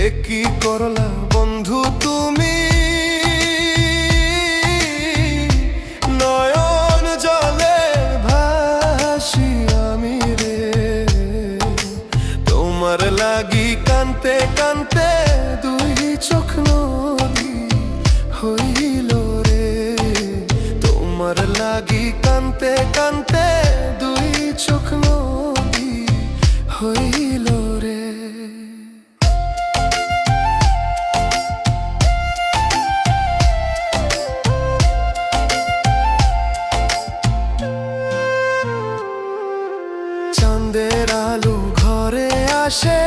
কি করলা বন্ধু তুমি, নয়ন জলে ভাসি আমি রে। তোমার লাগি কানতে কানতে দুই চোখ নদী হইল রে। তোমার লাগি কানতে কানতে দুই চোখ নদী হইল রে। চাঁদের আলো ঘরে আসে,